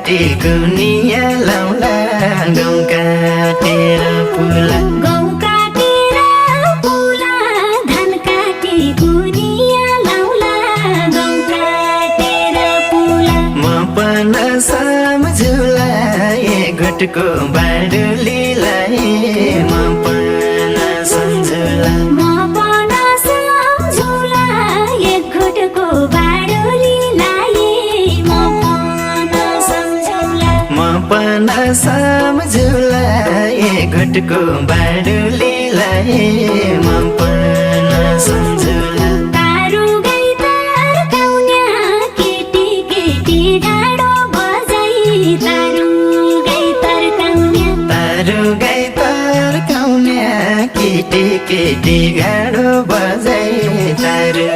काटी गुनिया लाउला गाउँ काटेर पुला गहुँ काटेर पुला धान काटी गुनिया लाउला गहुँ काटेर पुला म पनि सम्झुला एक घटको बाडुलीलाई म पनि सम्झुला म पनि सम्झुला एक घटको बाडुलीलाई म पनि सम्झुला म पनि सम्झुला एक घटको बाडुलीलाई म पनि सम्झुला तारु गई तर्काउन्या केटी केटी गाडो बजाई तारु गई तर्काउन्या तारु गाई तर्काउने केटी केटी गाडो बजाई तारु